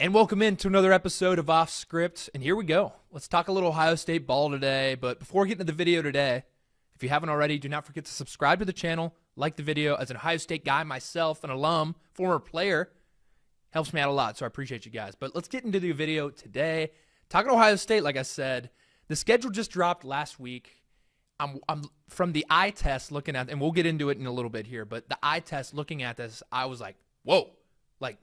And welcome into another episode of Off Script. And here we go. Let's talk a little Ohio State ball today. But before getting to the video today, if you haven't already, do not forget to subscribe to the channel, like the video. As an Ohio State guy myself, an alum, former player, helps me out a lot. So I appreciate you guys. But let's get into the video today. Talking Ohio State, like I said, the schedule just dropped last week. I'm from the eye test looking at, and we'll get into it in a little bit here, but the eye test looking at this, I was like, whoa, like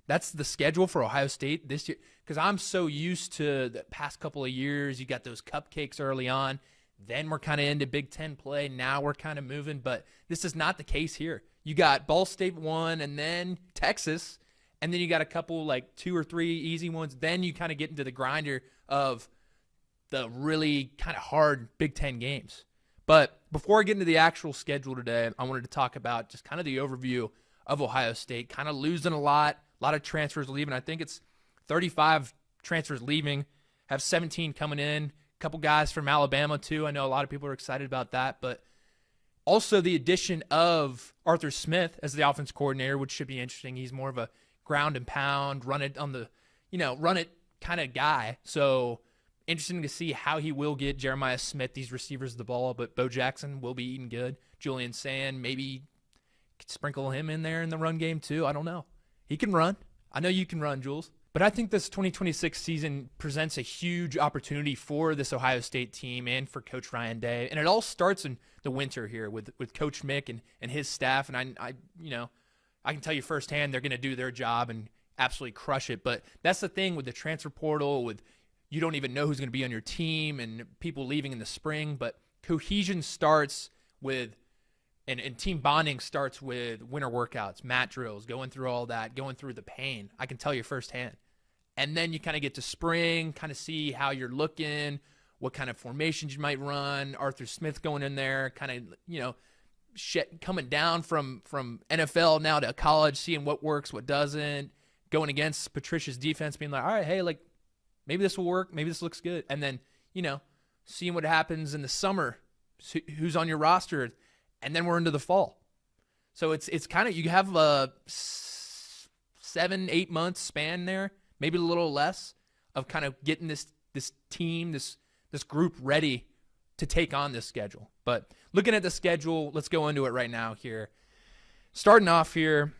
that's the schedule for Ohio State this year. Because I'm so used to the past couple of years, you got those cupcakes early on, then we're kind of into Big Ten play, now we're kind of moving, but this is not the case here. You got Ball State 1, and then Texas, and then you got a couple, like 2 or 3 easy ones, then you kind of get into the grinder of the really kind of hard Big Ten games. But before I get into the actual schedule today, I wanted to talk about just kind of the overview of Ohio State, kind of losing a lot of transfers leaving. I think it's 35 transfers leaving, have 17 coming in, a couple guys from Alabama too. I know a lot of people are excited about that, but also the addition of Arthur Smith as the offense coordinator, which should be interesting. He's more of a ground and pound, run it kind of guy. So interesting to see how he will get Jeremiah Smith, these receivers, the ball, but Bo Jackson will be eating good. Julian Sand, maybe sprinkle him in there in the run game too. I don't know. He can run. I know you can run, Jules. But I think this 2026 season presents a huge opportunity for this Ohio State team and for Coach Ryan Day. And it all starts in the winter here with Coach Mick and his staff. And I can tell you firsthand they're going to do their job and absolutely crush it. But that's the thing with the transfer portal, with you don't even know who's going to be on your team and people leaving in the spring. But cohesion starts with and team bonding starts with winter workouts, mat drills, going through all that, going through the pain. I can tell you firsthand. And then you kind of get to spring, kind of see how you're looking, what kind of formations you might run. Arthur Smith going in there, kind of, coming down from NFL now to college, seeing what works, what doesn't, going against Patricia's defense, being like, all right, hey, like, maybe this will work, maybe this looks good. And then, seeing what happens in the summer, who's on your roster, and then we're into the fall. So it's kind of, you have a 7-8 month span there, maybe a little less, of kind of getting this team, this group ready to take on this schedule. But looking at the schedule, let's go into it right now here. Starting off here,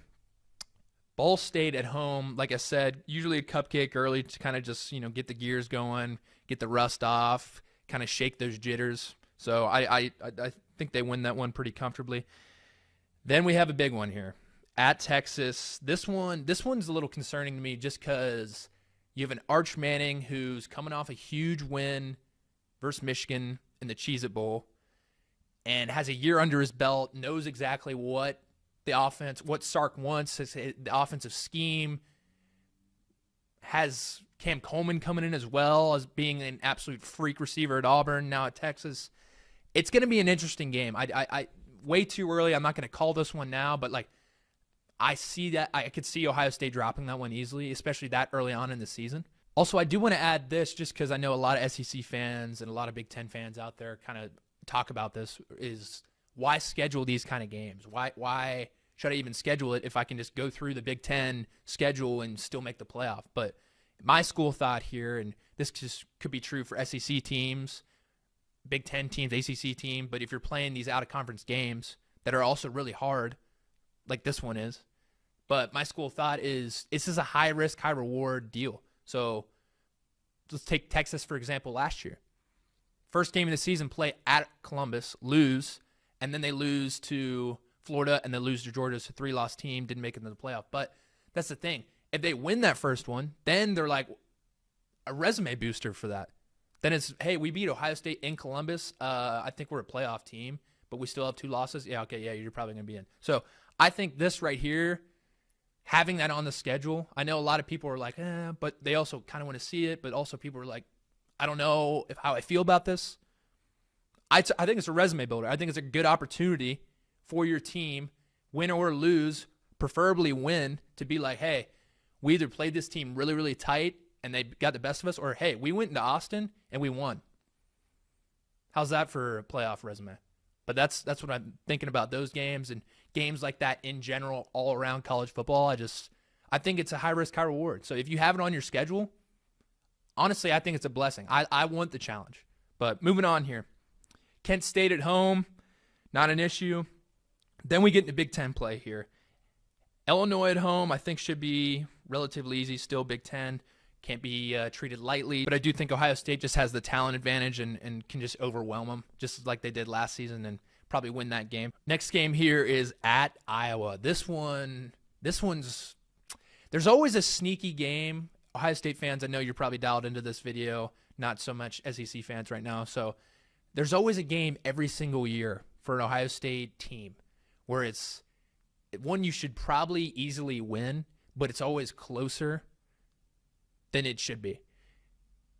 Ball State at home, like I said, usually a cupcake early to kind of just, get the gears going, get the rust off, kind of shake those jitters. So I think they win that one pretty comfortably. Then we have a big one here at Texas. This one's a little concerning to me just because you have an Arch Manning who's coming off a huge win versus Michigan in the Cheez-It Bowl and has a year under his belt, knows exactly what the offense, what Sark wants, the offensive scheme, has Cam Coleman coming in as well as being an absolute freak receiver at Auburn, now at Texas. It's going to be an interesting game. I way too early. I'm not going to call this one now, but I see that I could see Ohio State dropping that one easily, especially that early on in the season. Also, I do want to add this just because I know a lot of SEC fans and a lot of Big Ten fans out there kind of talk about this, is why schedule these kind of games? Why should I even schedule it if I can just go through the Big Ten schedule and still make the playoff? But my school thought here, and this just could be true for SEC teams, Big Ten teams, ACC team, but if you're playing these out-of-conference games that are also really hard, like this one is, but my school thought is this is a high-risk, high-reward deal. So let's take Texas, for example, last year. First game of the season, play at Columbus, lose, and then they lose to Florida, and they lose to Georgia. It's a 3-loss team, didn't make it into the playoff. But that's the thing. If they win that first one, then they're like a resume booster for that. Then it's, hey, we beat Ohio State in Columbus. I think we're a playoff team, but we still have 2 losses. Yeah, okay, yeah, you're probably going to be in. So I think this right here, having that on the schedule, I know a lot of people are like, but they also kind of want to see it, but also people are like, I don't know how I feel about this. I think it's a resume builder. I think it's a good opportunity for your team, win or lose, preferably win, to be like, hey, we either played this team really, really tight and they got the best of us, or, hey, we went into Austin and we won. How's that for a playoff resume? But that's what I'm thinking about those games and games like that in general all around college football. I think it's a high risk, high reward. So if you have it on your schedule, honestly, I think it's a blessing. I want the challenge. But moving on here. Kent State at home, not an issue. Then we get into Big Ten play here. Illinois at home, I think should be relatively easy. Still Big Ten. Can't be treated lightly. But I do think Ohio State just has the talent advantage and can just overwhelm them, just like they did last season, and probably win that game. Next game here is at Iowa. This one's there's always a sneaky game. Ohio State fans, I know you're probably dialed into this video, not so much SEC fans right now. So there's always a game every single year for an Ohio State team where it's one you should probably easily win, but it's always closer than it should be.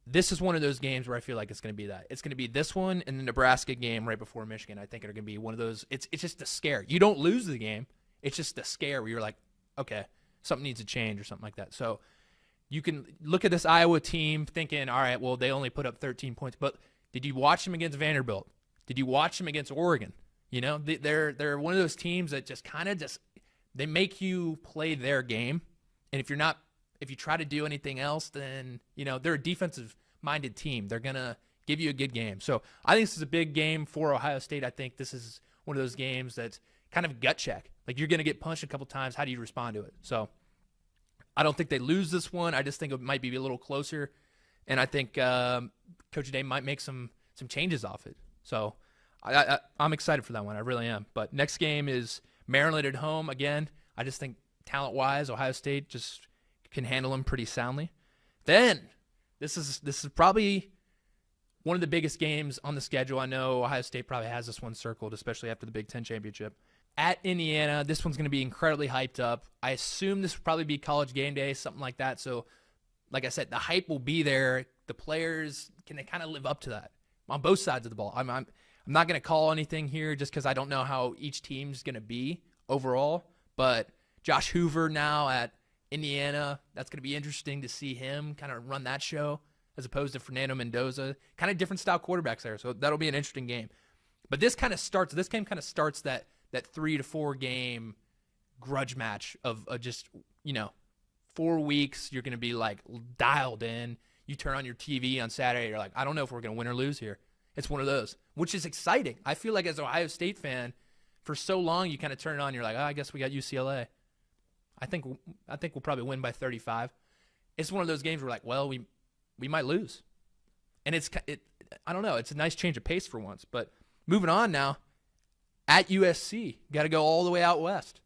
This is one of those games where I feel like it's going to be that. It's going to be this one and the Nebraska game right before Michigan. I think are going to be one of those. It's just a scare. You don't lose the game. It's just a scare where you're like, okay, something needs to change or something like that. So you can look at this Iowa team thinking, all right, well, they only put up 13 points. But did you watch them against Vanderbilt? Did you watch them against Oregon? You know, they're one of those teams that just kind of they make you play their game. And if you try to do anything else, then, you know, they're a defensive-minded team. They're going to give you a good game. So I think this is a big game for Ohio State. I think this is one of those games that's kind of gut check. Like, you're going to get punched a couple times. How do you respond to it? So I don't think they lose this one. I just think it might be a little closer. And I think Coach Day might make some changes off it. So I'm excited for that one. I really am. But next game is Maryland at home. Again, I just think talent-wise, Ohio State just can handle them pretty soundly. Then this is probably one of the biggest games on the schedule. I know Ohio State probably has this one circled, especially after the Big Ten championship. At Indiana, this one's going to be incredibly hyped up. I assume this will probably be College Game Day, something like that. So, like I said, the hype will be there. The players, can they kind of live up to that on both sides of the ball? I'm not going to call anything here just because I don't know how each team's going to be overall. But Josh Hoover now at Indiana, that's going to be interesting to see him kind of run that show as opposed to Fernando Mendoza. Kind of different style quarterbacks there, so that'll be an interesting game. But this game kind of starts that 3 to 4 game grudge match of just, 4 weeks. You're going to be like dialed in. You turn on your TV on Saturday, you're like, I don't know if we're going to win or lose here. It's one of those, which is exciting. I feel like as an Ohio State fan, for so long you kind of turn it on. You're like, oh, I guess we got UCLA. I think we'll probably win by 35. It's one of those games where we're like, well, we might lose, and I don't know. It's a nice change of pace for once. But moving on now, at USC, got to go all the way out west.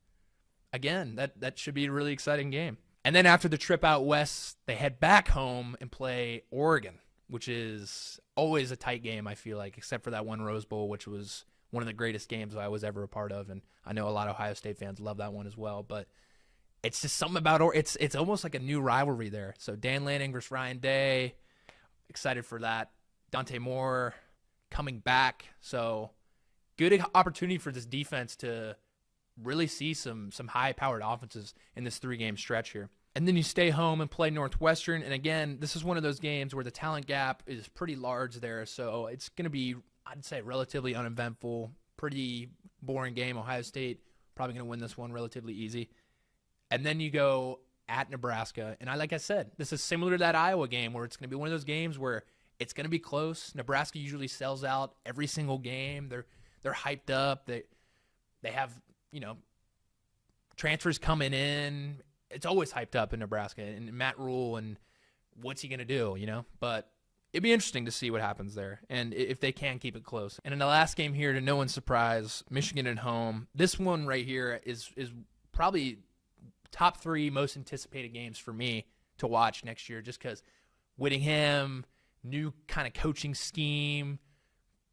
Again, that should be a really exciting game. And then after the trip out west, they head back home and play Oregon, which is always a tight game, I feel like, except for that one Rose Bowl, which was one of the greatest games I was ever a part of. And I know a lot of Ohio State fans love that one as well. But it's just something about it's almost like a new rivalry there. So Dan Lanning versus Ryan Day, excited for that. Dante Moore coming back. So good opportunity for this defense to really see some high-powered offenses in this 3-game stretch here. And then you stay home and play Northwestern. And again, this is one of those games where the talent gap is pretty large there. So it's going to be, I'd say, relatively uneventful, pretty boring game. Ohio State probably going to win this one relatively easy. And then you go at Nebraska. And like I said, this is similar to that Iowa game where it's going to be one of those games where it's going to be close. Nebraska usually sells out every single game. They're hyped up. They have, transfers coming in. It's always hyped up in Nebraska, and Matt Rule, and what's he going to do, But it'd be interesting to see what happens there, and if they can keep it close. And in the last game here, to no one's surprise, Michigan at home. This one right here is probably top 3 most anticipated games for me to watch next year, just because Whittingham, new kind of coaching scheme,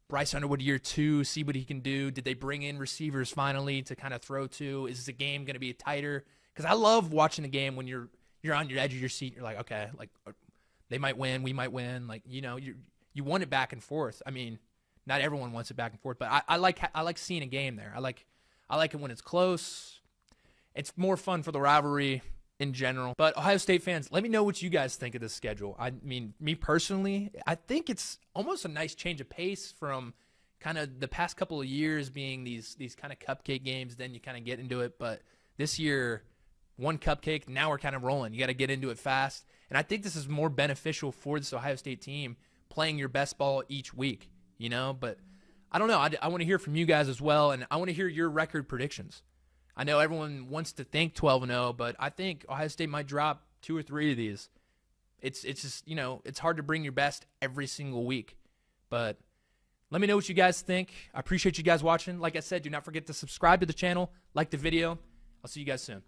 Bryce Underwood year 2, see what he can do. Did they bring in receivers finally to kind of throw to? Is the game going to be tighter? Because I love watching the game when you're on your edge of your seat. You're like, okay, like they might win, we might win. Like, you want it back and forth. I mean, not everyone wants it back and forth, but I like seeing a game there. I like it when it's close. It's more fun for the rivalry in general. But Ohio State fans, let me know what you guys think of this schedule. I mean, me personally, I think it's almost a nice change of pace from kind of the past couple of years being these kind of cupcake games. Then you kind of get into it. But this year, one cupcake. Now we're kind of rolling. You got to get into it fast. And I think this is more beneficial for this Ohio State team playing your best ball each week, you know. But I don't know. I want to hear from you guys as well, and I want to hear your record predictions. I know everyone wants to think 12-0, but I think Ohio State might drop 2 or 3 of these. It's just, you know, it's hard to bring your best every single week. But let me know what you guys think. I appreciate you guys watching. Like I said, do not forget to subscribe to the channel, like the video. I'll see you guys soon.